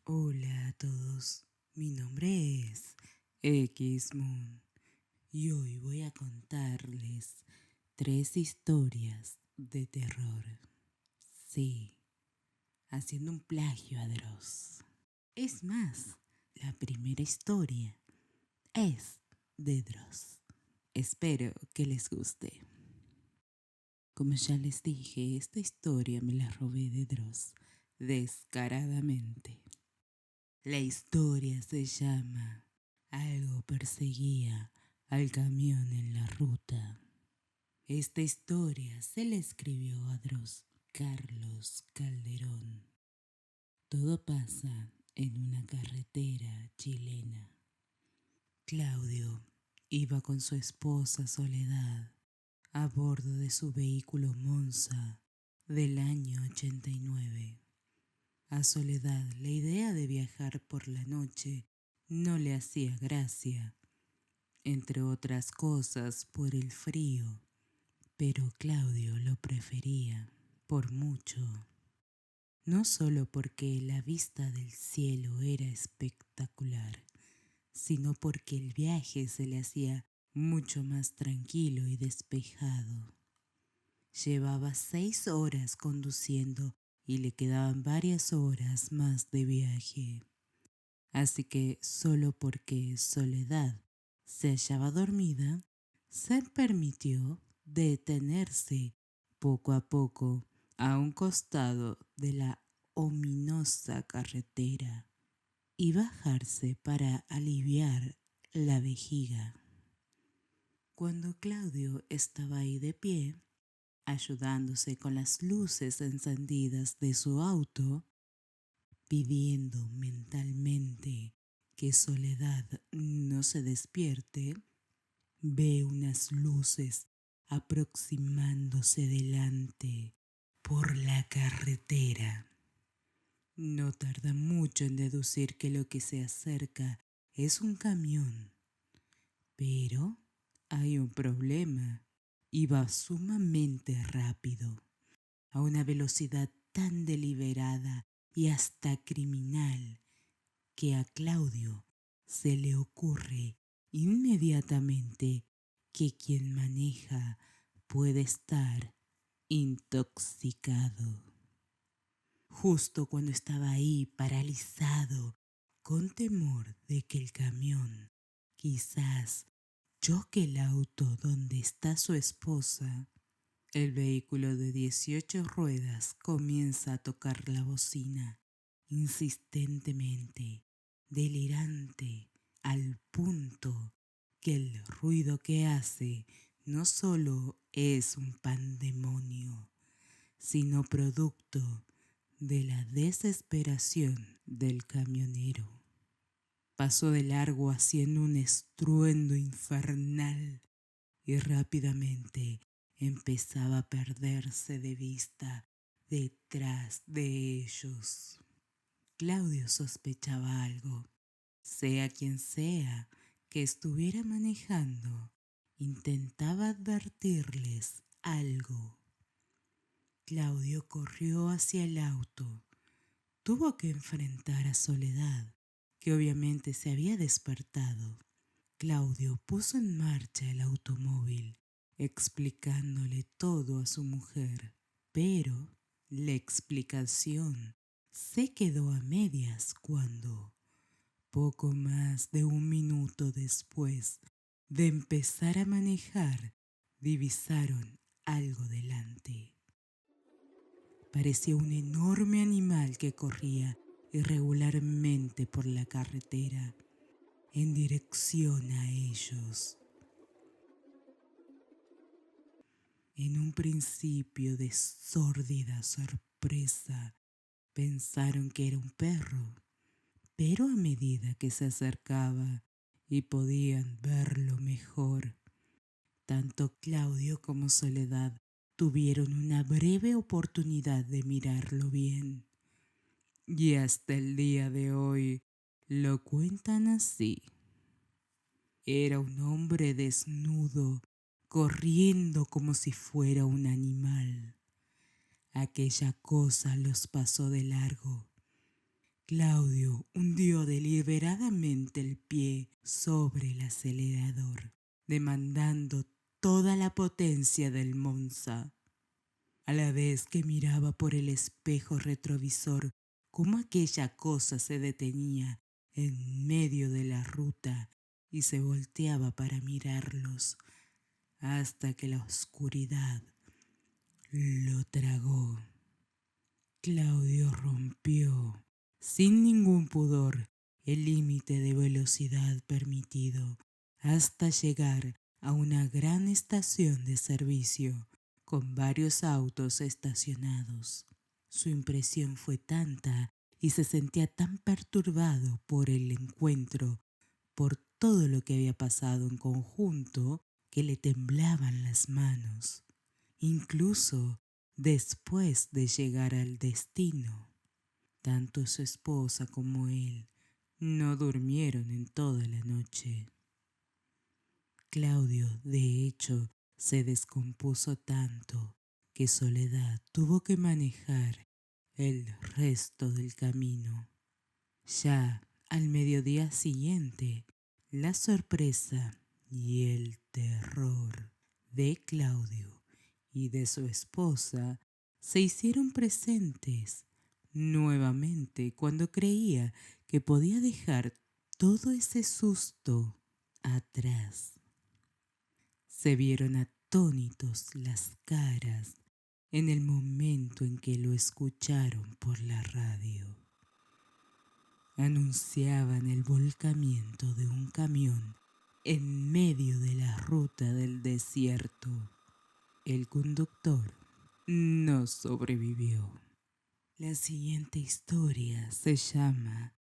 Hola a todos, mi nombre es X-Moon y hoy voy a contarles tres historias de terror. Sí, haciendo un plagio a Dross. Es más, la primera historia es de Dross. Espero que les guste. Como ya les dije, esta historia me la robé de Dross descaradamente. La historia se llama Algo perseguía al camión en la ruta. Esta historia se le escribió a Dross Carlos Calderón. Todo pasa en una carretera chilena. Claudio iba con su esposa Soledad a bordo de su vehículo Monza del año 89. A Soledad la idea de viajar por la noche no le hacía gracia, entre otras cosas por el frío, pero Claudio lo prefería por mucho. No solo porque la vista del cielo era espectacular, sino porque el viaje se le hacía mucho más tranquilo y despejado. Llevaba 6 horas conduciendo y le quedaban varias horas más de viaje. Así que solo porque Soledad se hallaba dormida, se permitió detenerse poco a poco a un costado de la ominosa carretera y bajarse para aliviar la vejiga. Cuando Claudio estaba ahí de pie, ayudándose con las luces encendidas de su auto, pidiendo mentalmente que Soledad no se despierte, ve unas luces aproximándose delante por la carretera. No tarda mucho en deducir que lo que se acerca es un camión, pero hay un problema. Iba sumamente rápido, a una velocidad tan deliberada y hasta criminal que a Claudio se le ocurre inmediatamente que quien maneja puede estar intoxicado. Justo cuando estaba ahí paralizado, con temor de que el camión quizás choque el auto donde está su esposa, el vehículo de 18 ruedas comienza a tocar la bocina insistentemente, delirante, al punto que el ruido que hace no solo es un pandemonio, sino producto de la desesperación del camionero. Pasó de largo haciendo un estruendo infernal y rápidamente empezaba a perderse de vista detrás de ellos. Claudio sospechaba algo. Sea quien sea que estuviera manejando, intentaba advertirles algo. Claudio corrió hacia el auto. Tuvo que enfrentar a Soledad, que obviamente se había despertado. Claudio puso en marcha el automóvil, explicándole todo a su mujer, pero la explicación se quedó a medias cuando, poco más de un minuto después de empezar a manejar, divisaron algo delante. Parecía un enorme animal que corría irregularmente por la carretera en dirección a ellos. En un principio de sórdida sorpresa, pensaron que era un perro, pero a medida que se acercaba y podían verlo mejor, tanto Claudio como Soledad tuvieron una breve oportunidad de mirarlo bien. Y hasta el día de hoy lo cuentan así. Era un hombre desnudo, corriendo como si fuera un animal. Aquella cosa los pasó de largo. Claudio hundió deliberadamente el pie sobre el acelerador, demandando toda la potencia del Monza, a la vez que miraba por el espejo retrovisor cómo aquella cosa se detenía en medio de la ruta y se volteaba para mirarlos, hasta que la oscuridad lo tragó. Claudio rompió, sin ningún pudor, el límite de velocidad permitido hasta llegar a una gran estación de servicio con varios autos estacionados. Su impresión fue tanta y se sentía tan perturbado por el encuentro, por todo lo que había pasado en conjunto, que le temblaban las manos, incluso después de llegar al destino. Tanto su esposa como él no durmieron en toda la noche. Claudio, de hecho, se descompuso tanto que Soledad tuvo que manejar el resto del camino. Ya al mediodía siguiente, la sorpresa y el terror de Claudio y de su esposa se hicieron presentes nuevamente cuando creía que podía dejar todo ese susto atrás. Se vieron atónitos las caras en el momento en que lo escucharon por la radio. Anunciaban el volcamiento de un camión en medio de la ruta del desierto. El conductor no sobrevivió. La siguiente historia se llama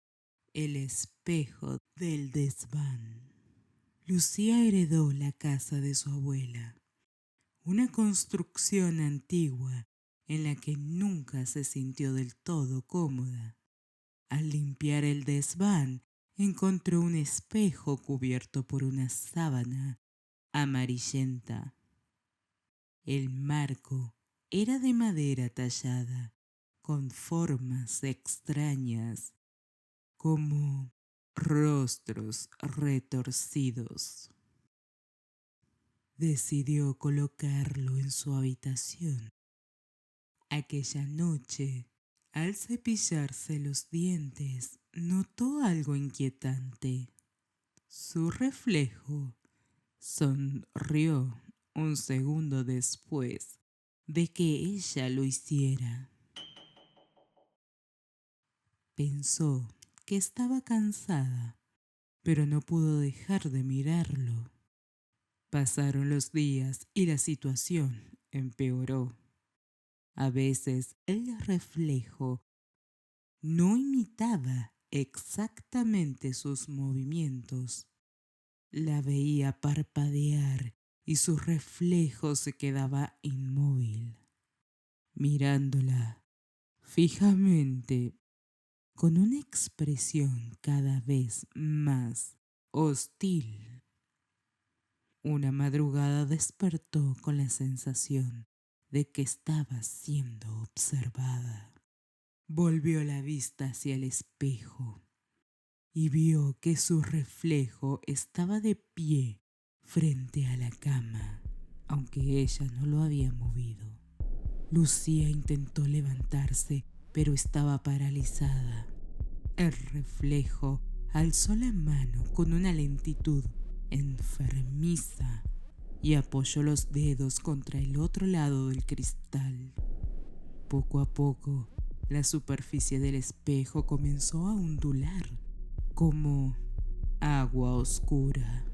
El espejo del desván. Lucía heredó la casa de su abuela, una construcción antigua en la que nunca se sintió del todo cómoda. Al limpiar el desván, encontró un espejo cubierto por una sábana amarillenta. El marco era de madera tallada, con formas extrañas, como rostros retorcidos. Decidió colocarlo en su habitación. Aquella noche, al cepillarse los dientes, notó algo inquietante. Su reflejo sonrió un segundo después de que ella lo hiciera. Pensó que estaba cansada, pero no pudo dejar de mirarlo. Pasaron los días y la situación empeoró. A veces el reflejo no imitaba exactamente sus movimientos. La veía parpadear y su reflejo se quedaba inmóvil, mirándola fijamente con una expresión cada vez más hostil. Una madrugada despertó con la sensación de que estaba siendo observada. Volvió la vista hacia el espejo y vio que su reflejo estaba de pie frente a la cama, aunque ella no lo había movido. Lucía intentó levantarse, pero estaba paralizada. El reflejo alzó la mano con una lentitud enfermiza y apoyó los dedos contra el otro lado del cristal. Poco a poco, la superficie del espejo comenzó a ondular como agua oscura.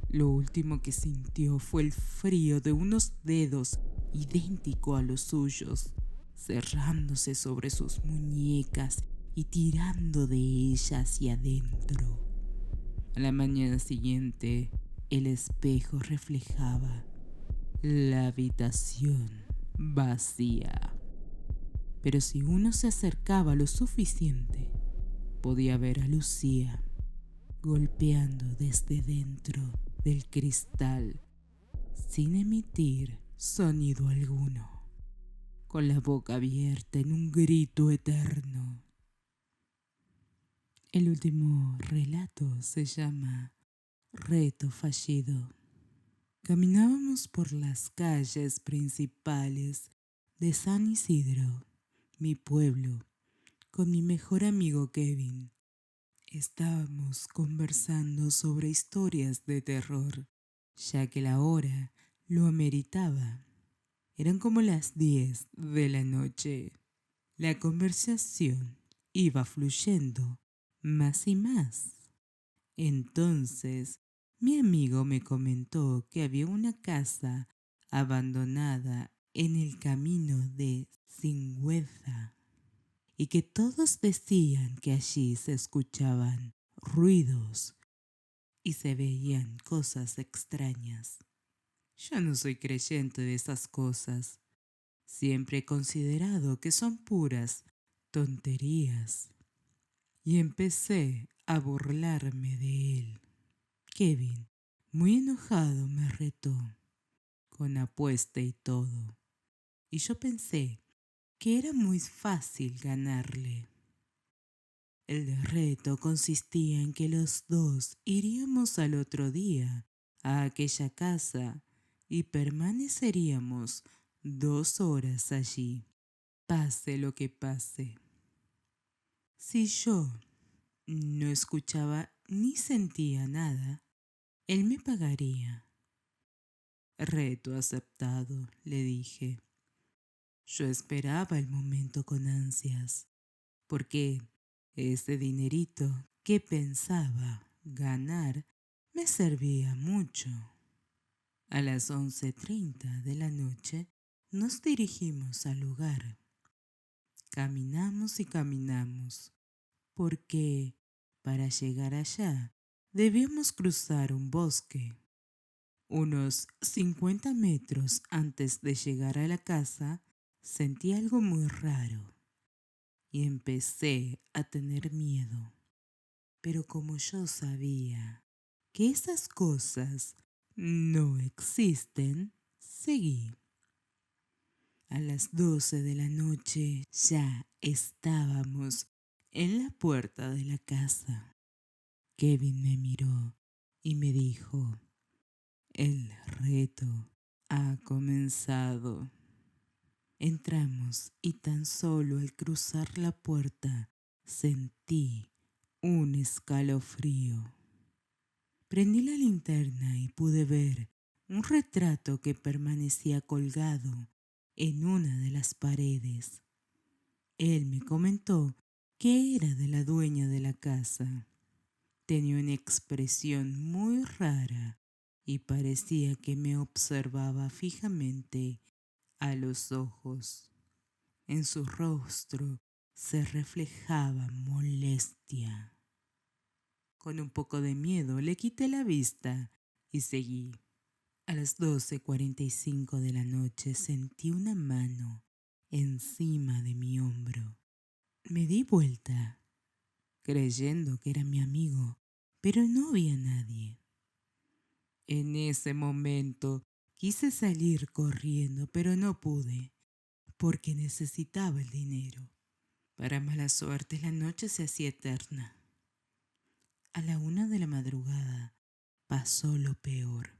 Lo último que sintió fue el frío de unos dedos idéntico a los suyos, cerrándose sobre sus muñecas y tirando de ella hacia adentro. A la mañana siguiente, el espejo reflejaba la habitación vacía. Pero si uno se acercaba lo suficiente, podía ver a Lucía golpeando desde dentro del cristal sin emitir sonido alguno, con la boca abierta en un grito eterno. El último relato se llama Reto fallido. Caminábamos por las calles principales de San Isidro, mi pueblo, con mi mejor amigo Kevin. Estábamos conversando sobre historias de terror, ya que la hora lo ameritaba. Eran como las 10 de la noche. La conversación iba fluyendo más y más. Entonces, mi amigo me comentó que había una casa abandonada en el camino de Singüedza y que todos decían que allí se escuchaban ruidos y se veían cosas extrañas. Yo no soy creyente de esas cosas. Siempre he considerado que son puras tonterías. Y empecé a burlarme de él. Kevin, muy enojado, me retó, con apuesta y todo. Y yo pensé que era muy fácil ganarle. El reto consistía en que los dos iríamos al otro día a aquella casa y permaneceríamos 2 horas allí, pase lo que pase. Si yo no escuchaba ni sentía nada, él me pagaría. Reto aceptado, le dije. Yo esperaba el momento con ansias, porque ese dinerito que pensaba ganar me servía mucho. A las 11:30 de la noche nos dirigimos al lugar. Caminamos y caminamos, porque para llegar allá debíamos cruzar un bosque. Unos 50 metros antes de llegar a la casa, sentí algo muy raro y empecé a tener miedo. Pero como yo sabía que esas cosas no existen, seguí. A las 12 de la noche ya estábamos en la puerta de la casa. Kevin me miró y me dijo: el reto ha comenzado. Entramos y tan solo al cruzar la puerta sentí un escalofrío. Prendí la linterna y pude ver un retrato que permanecía colgado en una de las paredes. Él me comentó que era de la dueña de la casa. Tenía una expresión muy rara y parecía que me observaba fijamente a los ojos. En su rostro se reflejaba molestia. Con un poco de miedo le quité la vista y seguí. A las 12:45 de la noche sentí una mano encima de mi hombro. Me di vuelta, creyendo que era mi amigo, pero no había nadie. En ese momento quise salir corriendo, pero no pude, porque necesitaba el dinero. Para mala suerte, la noche se hacía eterna. A la 1 de la madrugada pasó lo peor.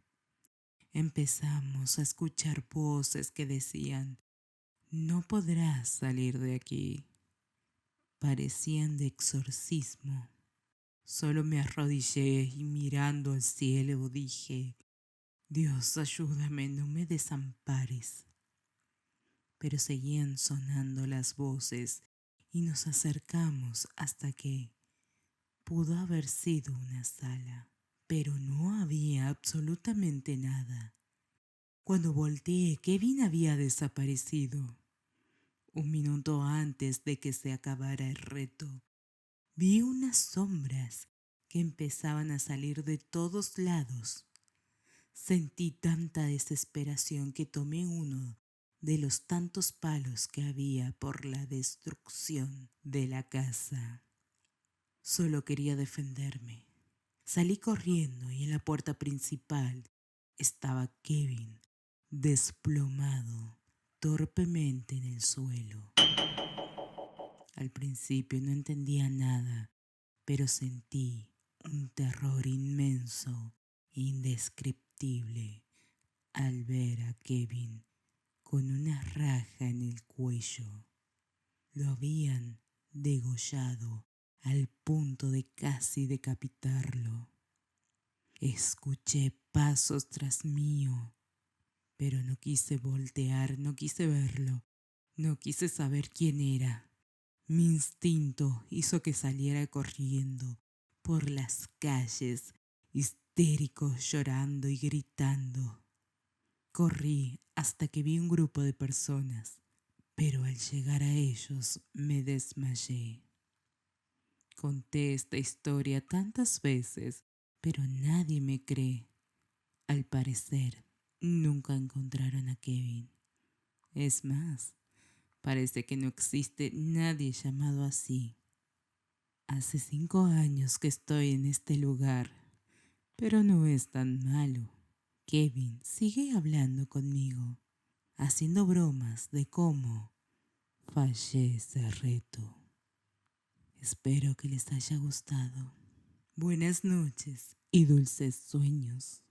Empezamos a escuchar voces que decían: no podrás salir de aquí. Parecían de exorcismo. Solo me arrodillé y mirando al cielo dije: Dios, ayúdame, no me desampares. Pero seguían sonando las voces y nos acercamos hasta que pudo haber sido una sala, pero no había absolutamente nada. Cuando volteé, Kevin había desaparecido. Un minuto antes de que se acabara el reto, vi unas sombras que empezaban a salir de todos lados. Sentí tanta desesperación que tomé uno de los tantos palos que había por la destrucción de la casa. Solo quería defenderme. Salí corriendo y en la puerta principal estaba Kevin, desplomado torpemente en el suelo. Al principio no entendía nada, pero sentí un terror inmenso, indescriptible, al ver a Kevin con una raja en el cuello. Lo habían degollado al punto de casi decapitarlo. Escuché pasos tras mío, pero no quise voltear, no quise verlo, no quise saber quién era. Mi instinto hizo que saliera corriendo por las calles, histérico, llorando y gritando. Corrí hasta que vi un grupo de personas, pero al llegar a ellos me desmayé. Conté esta historia tantas veces, pero nadie me cree. Al parecer, nunca encontraron a Kevin. Es más, parece que no existe nadie llamado así. Hace 5 años que estoy en este lugar, pero no es tan malo. Kevin sigue hablando conmigo, haciendo bromas de cómo fallé ese reto. Espero que les haya gustado. Buenas noches y dulces sueños.